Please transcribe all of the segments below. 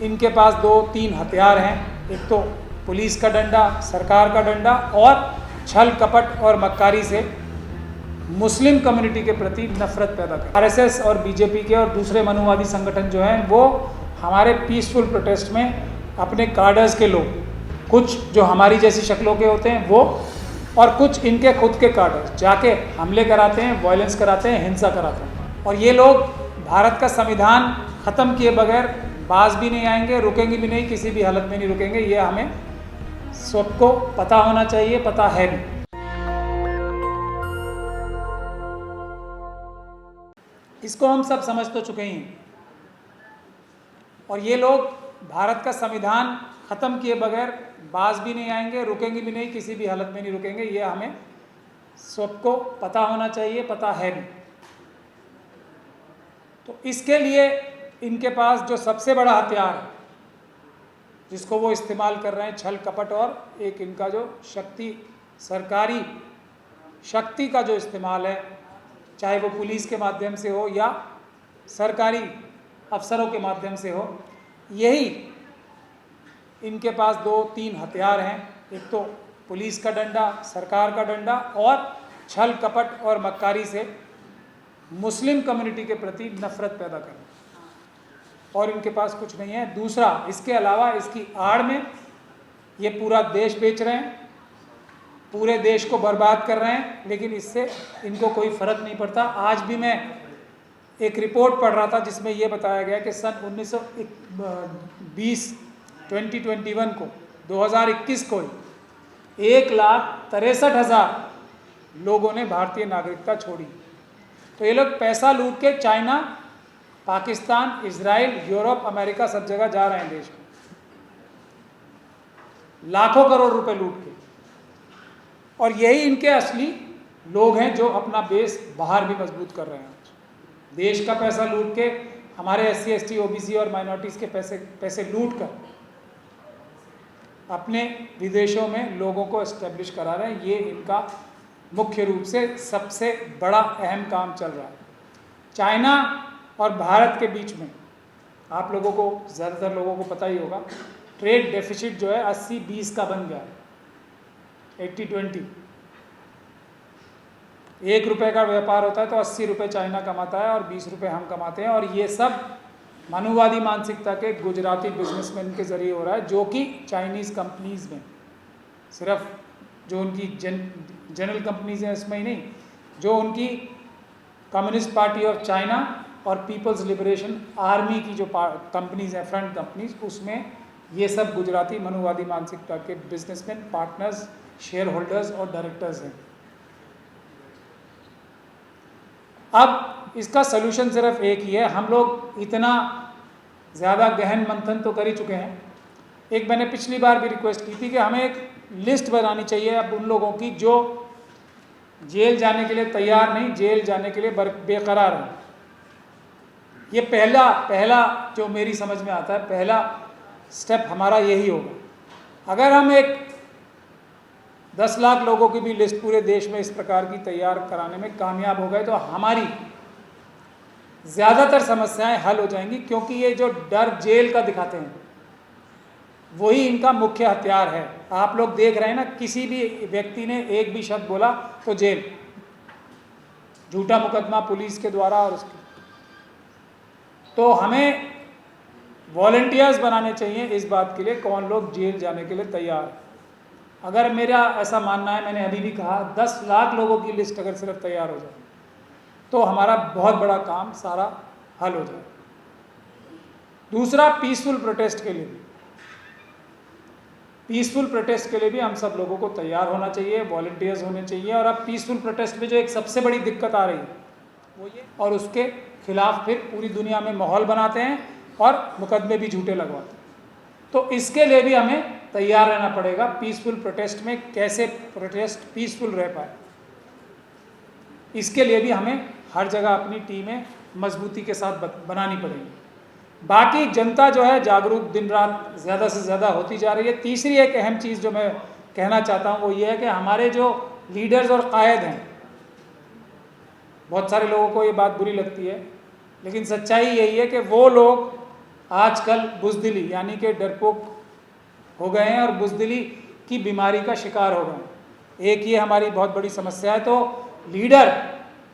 इनके पास 2-3 हथियार हैं। एक तो पुलिस का डंडा, सरकार का डंडा और छल कपट और मक्कारी से मुस्लिम कम्युनिटी के प्रति नफरत पैदा कर। आरएसएस और बीजेपी के और दूसरे मनुवादी संगठन जो हैं वो हमारे पीसफुल प्रोटेस्ट में अपने कार्डर्स के लोग, कुछ जो हमारी जैसी शक्लों के होते हैं वो, और कुछ इनके खुद के कार्डर्स जाके हमले कराते हैं, वायलेंस कराते हैं, हिंसा कराते हैं। और ये लोग भारत का संविधान ख़त्म किए बगैर बाज भी नहीं आएंगे, रुकेंगे भी नहीं, किसी भी हालत में नहीं रुकेंगे। ये हमें सबको पता होना चाहिए, पता है भी। इसको हम सब समझ तो चुके ही हैं। और ये लोग भारत का संविधान ख़त्म किए बगैर बाज भी नहीं आएंगे, रुकेंगे भी नहीं, किसी भी हालत में नहीं रुकेंगे। ये हमें सबको पता होना चाहिए, पता है भी। तो इसके लिए इनके पास जो सबसे बड़ा हथियार है जिसको वो इस्तेमाल कर रहे हैं, छल कपट और एक इनका जो सरकारी शक्ति का जो इस्तेमाल है, चाहे वो पुलिस के माध्यम से हो या सरकारी अफसरों के माध्यम से हो, यही इनके पास 2-3 हथियार हैं। एक तो पुलिस का डंडा, सरकार का डंडा और छल कपट और मक्कारी से मुस्लिम कम्युनिटी के प्रति नफरत पैदा करना, और इनके पास कुछ नहीं है। दूसरा, इसके अलावा इसकी आड़ में ये पूरा देश बेच रहे हैं, पूरे देश को बर्बाद कर रहे हैं, लेकिन इससे इनको कोई फ़र्क नहीं पड़ता। आज भी मैं एक रिपोर्ट पढ़ रहा था जिसमें यह बताया गया कि सन 2021 को 2021 को 1,63,000 लोगों ने भारतीय नागरिकता छोड़ी। तो ये लोग पैसा लूट के China, Pakistan, Israel, Europe, America सब जगह जा रहे हैं देश में, लाखों करोड़ रुपए लूट के। और यही इनके असली लोग हैं जो अपना बेस बाहर भी मजबूत कर रहे हैं। देश का पैसा लूट के, हमारे SC, ST, OBC और माइनॉरिटीज़ के पैसे लूट कर अपने विदेशों में लोगों को एस्टेब्लिश करा रहे हैं। ये इनका मुख्य रूप से सबसे बड़ा अहम काम चल रहा है। चाइना और भारत के बीच में आप लोगों को, ज़्यादातर लोगों को पता ही होगा, ट्रेड डेफिसिट जो है 80-20 का बन गया है, 80-20। 1 रुपये का व्यापार होता है तो 80 रुपये चाइना कमाता है और 20 रुपये हम कमाते हैं। और ये सब मनुवादी मानसिकता के गुजराती बिजनेसमैन के ज़रिए हो रहा है, जो कि चाइनीज़ कंपनीज़ में, सिर्फ जो उनकी जनरल कंपनीज़ हैं इसमें ही नहीं, जो उनकी कम्युनिस्ट पार्टी ऑफ चाइना और पीपल्स लिबरेशन आर्मी की जो कंपनीज़ हैं, फ्रंट कंपनीज़, उसमें ये सब गुजराती मनुवादी मानसिकता के बिजनेसमैन, पार्टनर्स, शेयर होल्डर्स और डायरेक्टर्स हैं। अब इसका सलूशन सिर्फ एक ही है। हम लोग इतना ज़्यादा गहन मंथन तो कर ही चुके हैं। एक मैंने पिछली बार भी रिक्वेस्ट की थी कि हमें एक लिस्ट बनानी चाहिए अब उन लोगों की जो जेल जाने के लिए तैयार नहीं, जेल जाने के लिए बेकरार हैं। ये पहला जो मेरी समझ में आता है, पहला स्टेप हमारा यही होगा। अगर हम एक 10 लाख लोगों की भी लिस्ट पूरे देश में इस प्रकार की तैयार कराने में कामयाब हो गए तो हमारी ज़्यादातर समस्याएं हल हो जाएंगी, क्योंकि ये जो डर जेल का दिखाते हैं वही इनका मुख्य हथियार है। आप लोग देख रहे हैं ना, किसी भी व्यक्ति ने एक भी शब्द बोला तो जेल, झूठा मुकदमा पुलिस के द्वारा और उसके। तो हमें वॉलंटियर्स बनाने चाहिए इस बात के लिए कौन लोग जेल जाने के लिए तैयार है। अगर मेरा ऐसा मानना है, मैंने अभी भी कहा, 10 लाख लोगों की लिस्ट अगर सिर्फ तैयार हो जाए तो हमारा बहुत बड़ा काम सारा हल हो जाए। दूसरा, पीसफुल प्रोटेस्ट के लिए भी हम सब लोगों को तैयार होना चाहिए, वॉलंटियर्स होने चाहिए। और अब पीसफुल प्रोटेस्ट में जो एक सबसे बड़ी दिक्कत आ रही है वो ये, और उसके खिलाफ फिर पूरी दुनिया में माहौल बनाते हैं और मुकदमे भी झूठे लगवाते हैं। तो इसके लिए भी हमें तैयार रहना पड़ेगा। पीसफुल प्रोटेस्ट में कैसे प्रोटेस्ट पीसफुल रह पाए, इसके लिए भी हमें हर जगह अपनी टीमें मजबूती के साथ बनानी पड़ेगी। बाकी जनता जो है जागरूक दिन रात ज़्यादा से ज़्यादा होती जा रही है। तीसरी एक अहम चीज़ जो मैं कहना चाहता हूँ वो ये है कि हमारे जो लीडर्स और कायद हैं, बहुत सारे लोगों को ये बात बुरी लगती है, लेकिन सच्चाई यही है कि वो लोग आजकल बुज़दिली यानी कि डरपोक हो गए हैं और बुज़दिली की बीमारी का शिकार हो गए हैं। एक ये हमारी बहुत बड़ी समस्या है। तो लीडर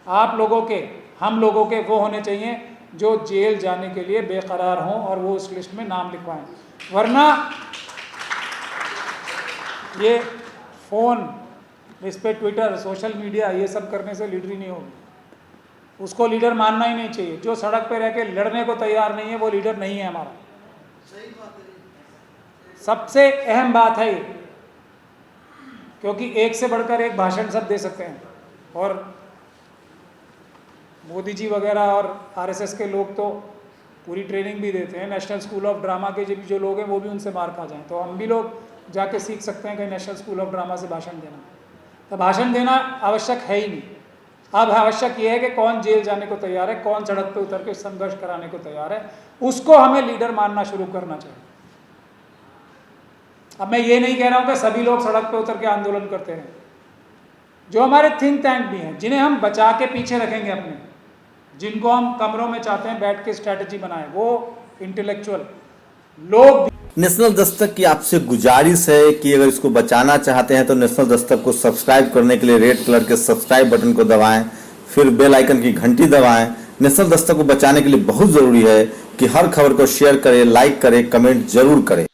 आप लोगों के, हम लोगों के वो होने चाहिए जो जेल जाने के लिए बेकरार हों और वो उस लिस्ट में नाम लिखवाएं, वरना ये फ़ोन, इस पर ट्विटर, सोशल मीडिया, ये सब करने से लीडरी नहीं होगी। उसको लीडर मानना ही नहीं चाहिए। जो सड़क पे रह के लड़ने को तैयार नहीं है वो लीडर नहीं है हमारा। सबसे अहम बात है ये, क्योंकि एक से बढ़कर एक भाषण सब दे सकते हैं और मोदी जी वगैरह और आरएसएस के लोग तो पूरी ट्रेनिंग भी देते हैं। नेशनल स्कूल ऑफ ड्रामा के जो लोग हैं वो भी उनसे मार खा जाएं, तो हम भी लोग जाके सीख सकते हैं कहीं नेशनल स्कूल ऑफ ड्रामा से भाषण देना। तो भाषण देना आवश्यक है ही नहीं। अब आवश्यक ये है कि कौन जेल जाने को तैयार है, कौन सड़क पे उतर के संघर्ष कराने को तैयार है, उसको हमें लीडर मानना शुरू करना चाहिए। अब मैं ये नहीं कह रहा हूँ कि सभी लोग सड़क पे उतर के आंदोलन करते हैं। जो हमारे थिंक टैंक भी हैं, जिन्हें हम बचा के पीछे रखेंगे अपने, जिनको हम कमरों में चाहते हैं बैठ के स्ट्रैटेजी बनाएं, वो इंटेलेक्चुअल लोग। नेशनल दस्तक की आपसे गुजारिश है कि अगर इसको बचाना चाहते हैं तो नेशनल दस्तक को सब्सक्राइब करने के लिए रेड कलर के सब्सक्राइब बटन को दबाएं, फिर बेल आइकन की घंटी दबाएं। नेशनल दस्तक को बचाने के लिए बहुत ज़रूरी है कि हर खबर को शेयर करें, लाइक करें, कमेंट जरूर करें।